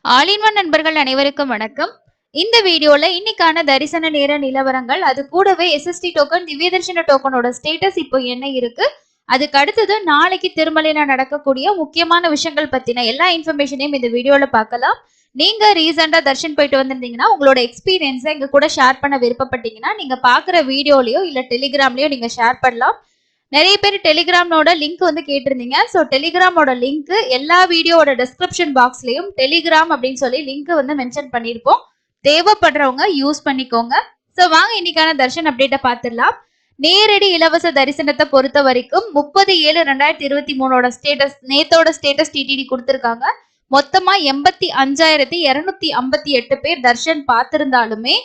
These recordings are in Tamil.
ஆல் இன் ஒன் நண்பர்கள் அனைவருக்கும் வணக்கம். இந்த வீடியோல இன்னைக்கான தரிசன நேர நிலவரங்கள், அது கூடவே எஸ்எஸ்டி டோக்கன், திவ்யதர்ஷன டோக்கனோட ஸ்டேட்டஸ் இப்போ என்ன இருக்கு, அதுக்கு அடுத்தது நாளைக்கு திருமலையில நடக்கக்கூடிய முக்கியமான விஷயங்கள் பத்தின எல்லா இன்ஃபர்மேஷனையும் இந்த வீடியோல பார்க்கலாம். நீங்க ரீசெண்டா தர்ஷன் போயிட்டு வந்திருந்தீங்கன்னா உங்களோட எக்ஸ்பீரியன்ஸை எங்க கூட ஷேர் பண்ண விருப்பப்பட்டீங்கன்னா நீங்க பாக்குற வீடியோலயோ இல்ல டெலிகிராம்லயோ நீங்க ஷேர் பண்ணலாம். நிறைய பேர் டெலிகிராமோட லிங்க் வந்து கேட்டிருந்தீங்க. ஸோ டெலிகிராமோட லிங்க் எல்லா வீடியோட டிஸ்கிரிப்ஷன் பாக்ஸ்லயும் டெலிகிராம் அப்படின்னு சொல்லி லிங்க் வந்து மென்ஷன் பண்ணியிருப்போம். தேவைப்படுறவங்க யூஸ் பண்ணிக்கோங்க. ஸோ வாங்க இன்னைக்கான தர்ஷன் அப்டேட்டை பார்த்துடலாம். நேரடி இலவச தரிசனத்தை பொறுத்த வரைக்கும் 30/7/2023 ஸ்டேட்டஸ், நேத்தோட ஸ்டேட்டஸ் டிடிடி கொடுத்திருக்காங்க. மொத்தமா 85,258 பேர் தர்ஷன் பார்த்திருந்தாலுமே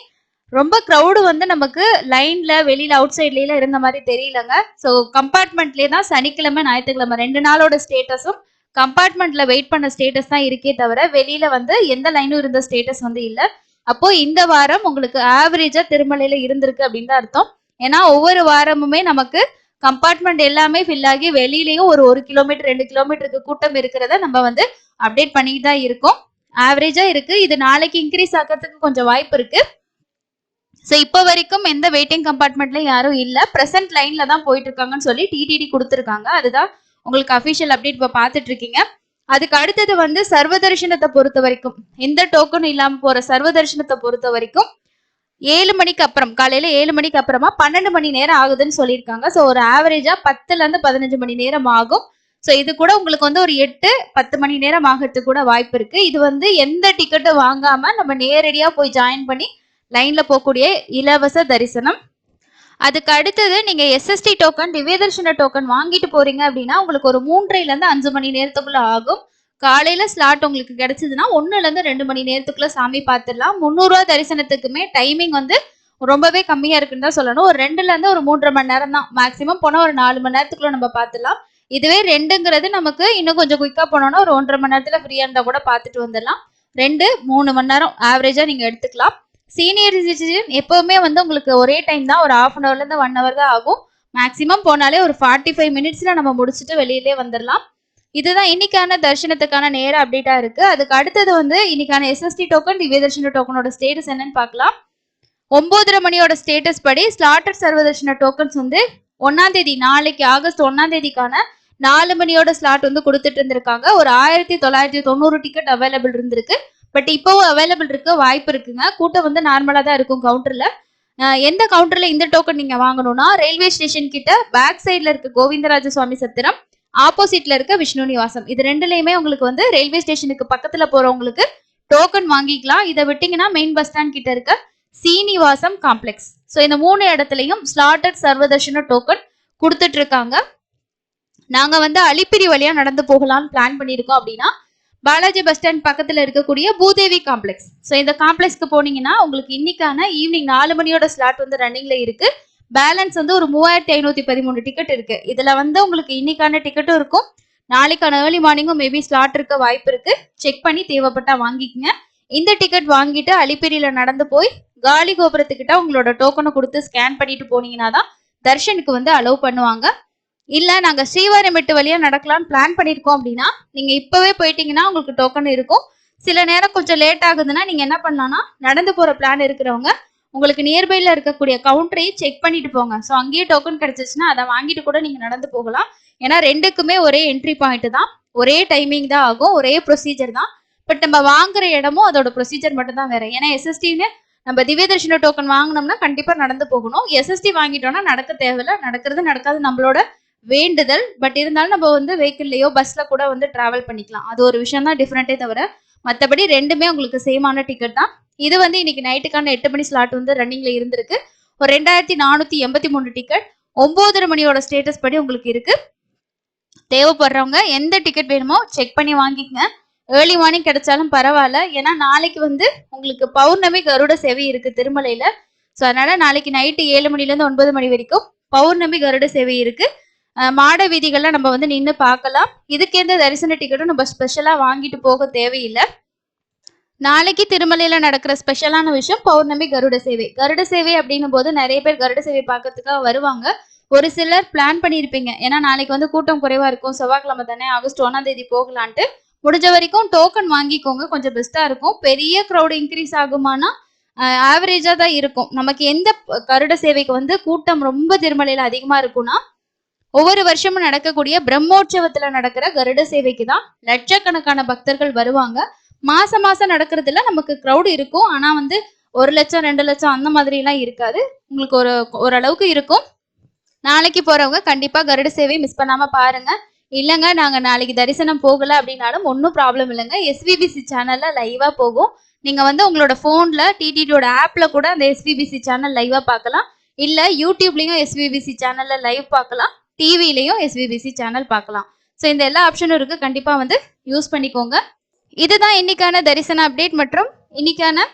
ரொம்ப க்ரௌடு வந்து நமக்கு லைன்ல வெளியில அவுட் சைட்ல இருந்த மாதிரி தெரியலங்க. ஸோ கம்பார்ட்மெண்ட்லேயே தான் சனிக்கிழமை ஞாயிற்றுக்கிழமை 2 நாளோட ஸ்டேட்டஸும் கம்பார்ட்மெண்ட்ல வெயிட் பண்ண ஸ்டேட்டஸ் தான் இருக்கே தவிர வெளியில வந்து எந்த லைனும் இருந்த ஸ்டேட்டஸ் வந்து இல்லை. அப்போ இந்த வாரம் உங்களுக்கு ஆவரேஜா திருமலையில இருந்திருக்கு அப்படின்னு தான் அர்த்தம். ஏன்னா ஒவ்வொரு வாரமுமே நமக்கு கம்பார்ட்மெண்ட் எல்லாமே ஃபில் ஆகி வெளியிலயும் ஒரு 1 கிலோமீட்டர் 2 கிலோமீட்டருக்கு கூட்டம் இருக்கிறத நம்ம வந்து அப்டேட் பண்ணிட்டு தான் இருக்கோம். ஆவரேஜா இருக்கு. இது நாளைக்கு இன்க்ரீஸ் ஆகிறதுக்கு கொஞ்சம் வாய்ப்பு இருக்கு. ஸோ இப்போ வரைக்கும் எந்த வெயிட்டிங் கம்பார்ட்மெண்ட்ல யாரும் இல்லை, ப்ரெசென்ட் லைன்ல தான் போயிட்டு இருக்காங்கன்னு சொல்லி டிடிடி கொடுத்துருக்காங்க. அதுதான் உங்களுக்கு அஃபிஷியல் அப்டேட் இப்போ பார்த்துட்டு இருக்கீங்க. அதுக்கு அடுத்தது வந்து சர்வ தரிசனத்தை பொறுத்த வரைக்கும், எந்த டோக்கனும் இல்லாம போற சர்வ தரிசனத்தை பொறுத்த வரைக்கும் 7 மணிக்கு அப்புறம், காலையில 7 மணிக்கு அப்புறமா 12 மணி நேரம் ஆகுதுன்னு சொல்லியிருக்காங்க. ஸோ ஒரு ஆவரேஜா 10 மணி நேரம் ஆகும். ஸோ இது கூட உங்களுக்கு வந்து ஒரு 8-10 மணி நேரம் ஆகிறதுக்கு கூட வாய்ப்பு இருக்கு. இது வந்து எந்த டிக்கெட்டும் வாங்காம நம்ம நேரடியா போய் ஜாயின் பண்ணி லைன்ல போகக்கூடிய இலவச தரிசனம். அதுக்கு அடுத்தது நீங்க எஸ்எஸ்டி டோக்கன், திவ்யதர்ஷன டோக்கன் வாங்கிட்டு போறீங்க அப்படின்னா உங்களுக்கு ஒரு 3-5 மணி நேரத்துக்குள்ள ஆகும். காலையில ஸ்லாட் உங்களுக்கு கிடைச்சதுன்னா 1-2 மணி நேரத்துக்குள்ள சாமி பார்த்துடலாம். 300 ரூபா தரிசனத்துக்குமே டைமிங் வந்து ரொம்பவே கம்மியா இருக்குன்னு தான் சொல்லணும். ஒரு 2-3.5 மணி நேரம் தான், மேக்சிமம் போனா ஒரு 4 மணி நேரத்துக்குள்ள நம்ம பார்த்துடலாம். இதுவே 2ங்கிறது நமக்கு இன்னும் கொஞ்சம் குயிக்கா போனோம்னா ஒரு 1.5 மணி நேரத்துல ஃப்ரீயா இருந்தா கூட பார்த்துட்டு வந்துடலாம். 2-3 மணி நேரம் ஆவரேஜா நீங்க எடுத்துக்கலாம். சீனியர் சிட்டிசன் எப்பவுமே வந்து உங்களுக்கு ஒரே டைம் தான், ஒரு 1/2 hourல இருந்து 1 hour தான் ஆகும். மேக்சிமம் போனாலே ஒரு 45 மினிட்ஸ்ல நம்ம முடிச்சுட்டு வெளியிலே வந்துடலாம். இதுதான் இன்னைக்கான தரிசனத்துக்கான நேர அப்டேட்டா இருக்கு. அதுக்கு அடுத்தது வந்து இன்னைக்கான எஸ்எஸ்டி டோக்கன், திவ்யதர்ஷன டோக்கனோட ஸ்டேட்டஸ் என்னன்னு பார்க்கலாம். 9:30 மணியோட ஸ்டேட்டஸ் படி ஸ்லாட்டட் சர்வதர்ஷன டோக்கன்ஸ் வந்து 1ஆம் தேதி, நாளைக்கு ஆகஸ்ட் 1ஆம் தேதிக்கான 4 மணியோட ஸ்லாட் வந்து கொடுத்துட்டு இருந்திருக்காங்க. ஒரு 1990 டிக்கெட் அவைலபிள் இருந்திருக்கு. பட் இப்போவும் அவைலபிள் இருக்க வாய்ப்பு இருக்குங்க. கூட்டம் வந்து நார்மலா தான் இருக்கும் கவுண்டர்ல. எந்த கவுண்டர்ல இந்த டோக்கன் நீங்க வாங்கணும்னா, ரயில்வே ஸ்டேஷன் கிட்ட பேக் சைட்ல இருக்க கோவிந்தராஜ சுவாமி சத்திரம், ஆப்போசிட்ல இருக்க விஷ்ணு நிவாசம், இது ரெண்டுலயுமே உங்களுக்கு வந்து ரயில்வே ஸ்டேஷனுக்கு பக்கத்துல போறவங்களுக்கு டோக்கன் வாங்கிக்கலாம். இதை விட்டீங்கன்னா மெயின் பஸ் ஸ்டாண்ட் கிட்ட இருக்க சீனிவாசம் காம்ப்ளெக்ஸ், ஸோ இந்த 3 இடத்துலையும் ஸ்லாட்டட் சர்வதர்ஷன டோக்கன் கொடுத்துட்டு இருக்காங்க. நாங்க வந்து அலிப்பிரி வழியா நடந்து போகலாம்னு பிளான் பண்ணியிருக்கோம். அப்படின்னா பாலாஜி பஸ் ஸ்டாண்ட் பக்கத்துல இருக்கக்கூடிய பூதேவி காம்ப்ளெக்ஸ், ஸோ இந்த காம்ப்ளெக்ஸ்க்கு போனீங்கன்னா உங்களுக்கு இன்னைக்கான ஈவினிங் 4 மணியோட ஸ்லாட் வந்து ரன்னிங்ல இருக்கு. பேலன்ஸ் வந்து ஒரு 3513 டிக்கெட் இருக்கு. இதுல வந்து உங்களுக்கு இன்னைக்கான டிக்கெட்டும் இருக்கும், நாளைக்கான ஏர்லி மார்னிங்கும் மேபி ஸ்லாட் இருக்க வாய்ப்பு இருக்கு. செக் பண்ணி தேவைப்பட்டா வாங்கிக்கங்க. இந்த டிக்கெட் வாங்கிட்டு அலிப்பிரியில நடந்து போய் காலி கோபுரத்துக்கிட்ட உங்களோட டோக்கனை கொடுத்து ஸ்கேன் பண்ணிட்டு போனீங்கன்னா தான் தர்ஷனுக்கு வந்து அலோவ் பண்ணுவாங்க. இல்ல நாங்க ஸ்ரீவாரிமெட்டு வழியா நடக்கலாம்னு பிளான் பண்ணிருக்கோம் அப்படின்னா நீங்க இப்பவே போயிட்டீங்கன்னா உங்களுக்கு டோக்கன் இருக்கும். சில நேரம் கொஞ்சம் லேட் ஆகுதுன்னா நீங்க என்ன பண்ணலாம்னா, நடந்து போற பிளான் இருக்கிறவங்க உங்களுக்கு நியர்பைல இருக்கக்கூடிய கவுண்டரையும் செக் பண்ணிட்டு போங்க. ஸோ அங்கேயே டோக்கன் கிடைச்சிச்சுன்னா அதை வாங்கிட்டு கூட நீங்க நடந்து போகலாம். ஏன்னா ரெண்டுக்குமே ஒரே என்ட்ரி பாயிண்ட் தான், ஒரே டைமிங் தான் ஆகும், ஒரே ப்ரொசீஜர் தான். பட் நம்ம வாங்குற இடமும் அதோட ப்ரொசீஜர் மட்டும் தான் வேற. ஏன்னா எஸ்எஸ்டின்னு நம்ம திவ்யதர்ஷன டோக்கன் வாங்கினோம்னா கண்டிப்பா நடந்து போகணும். எஸ்எஸ்டி வாங்கிட்டோம்னா நடக்க தேவையில்ல, நடக்காது நம்மளோட வேண்டுதல். பட் இருந்தாலும் நம்ம வந்து வெஹிக்கிள்லயோ பஸ்ல கூட வந்து டிராவல் பண்ணிக்கலாம். அது ஒரு விஷயம் தான் டிஃபரெண்டே தவிர மற்றபடி ரெண்டுமே உங்களுக்கு சேமான டிக்கெட் தான். இது வந்து இன்னைக்கு நைட்டுக்கான 8 மணி ஸ்லாட் வந்து ரன்னிங்ல இருந்திருக்கு. ஒரு 2483 டிக்கெட் 9:30 மணியோட ஸ்டேட்டஸ் படி உங்களுக்கு இருக்கு. தேவைப்படுறவங்க எந்த டிக்கெட் வேணுமோ செக் பண்ணி வாங்கிக்கங்க. ஏர்லி மார்னிங் கிடைச்சாலும் பரவாயில்ல, ஏன்னா நாளைக்கு வந்து உங்களுக்கு பௌர்ணமி கருட சேவை இருக்கு திருமலையில. ஸோ அதனால நாளைக்கு நைட்டு 7 மணிலேருந்து 9 மணி வரைக்கும் பௌர்ணமி கருட சேவை இருக்கு. மாட வீதிகள்லாம் நம்ம வந்து நின்று பார்க்கலாம். இதுக்கு எந்த தரிசன டிக்கெட்டும் நம்ம ஸ்பெஷலா வாங்கிட்டு போக தேவையில்லை. நாளைக்கு திருமலையில நடக்கிற ஸ்பெஷலான விஷயம் பௌர்ணமி கருட சேவை. கருட சேவை அப்படின்னும் போது நிறைய பேர் கருட சேவை பார்க்கறதுக்காக வருவாங்க. ஒரு சிலர் பிளான் பண்ணியிருப்பீங்க, ஏன்னா நாளைக்கு வந்து கூட்டம் குறைவா இருக்கும், செவ்வாய்க்கிழமை தானே, ஆகஸ்ட் 1ஆம் தேதி போகலான்ட்டு முடிஞ்ச வரைக்கும் டோக்கன் வாங்கிக்கோங்க, கொஞ்சம் பெஸ்டா இருக்கும். பெரிய க்ரௌட் இன்க்ரீஸ் ஆகுமானா ஆவரேஜா தான் இருக்கும். நமக்கு எந்த கருட சேவைக்கு வந்து கூட்டம் ரொம்ப திருமலையில அதிகமா இருக்கும்னா ஒவ்வொரு வருஷமும் நடக்கக்கூடிய பிரம்மோற்சவத்துல நடக்கிற கருட சேவைக்கு தான் லட்சக்கணக்கான பக்தர்கள் வருவாங்க. மாசம் மாசம் நடக்கிறதுல நமக்கு க்ரௌட் இருக்கும். ஆனா வந்து 1,00,000 2,00,000 அந்த மாதிரி எல்லாம் இருக்காது. உங்களுக்கு ஓரளவுக்கு இருக்கும். நாளைக்கு போறவங்க கண்டிப்பா கருட சேவை மிஸ் பண்ணாம பாருங்க. இல்லங்க நாங்க நாளைக்கு தரிசனம் போகல அப்படின்னாலும் ஒன்றும் ப்ராப்ளம் இல்லைங்க. எஸ்விபிசி சேனல்ல லைவா போகும். நீங்க வந்து உங்களோட போன்ல டிடிடியோட ஆப்ல கூட அந்த எஸ்விபிசி சேனல் லைவா பார்க்கலாம். இல்ல யூடியூப்லயும் எஸ்விபிசி சேனல்ல லைவ் பார்க்கலாம். டிவிலையும் எஸ்விபிசி சேனல் பார்க்கலாம். ஸோ இந்த எல்லா ஆப்ஷனும் இருக்கு. கண்டிப்பா வந்து யூஸ் பண்ணிக்கோங்க. இதுதான் இன்னைக்கான தரிசன அப்டேட் மற்றும் இன்னைக்கான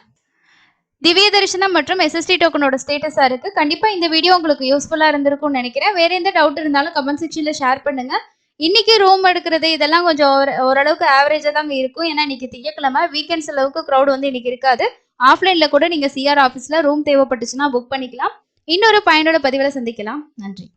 திவ்ய தரிசனம் மற்றும் எஸ்எஸ்டி டோக்கனோட ஸ்டேட்டஸா இருக்கு. கண்டிப்பா இந்த வீடியோ உங்களுக்கு யூஸ்ஃபுல்லா இருந்திருக்கும்னு நினைக்கிறேன். வேற எந்த டவுட் இருந்தாலும் கமெண்ட் செக்ஷன்ல ஷேர் பண்ணுங்க. இன்னைக்கு ரூம் எடுக்கிறது இதெல்லாம் கொஞ்சம் ஓரளவுக்கு ஆவரேஜா தாங்க இருக்கும். ஏன்னா இன்னைக்கு திங்கட்கிழமை வீக்கெண்ட்ஸ் அளவுக்கு க்ரௌட் வந்து இன்னைக்கு இருக்காது. ஆஃப்லைன்ல கூட நீங்க சிஆர் ஆஃபீஸ்ல ரூம் தேவைப்பட்டுச்சுன்னா புக் பண்ணிக்கலாம். இன்னொரு பயனுள்ள பதிவில் சந்திக்கலாம். நன்றி.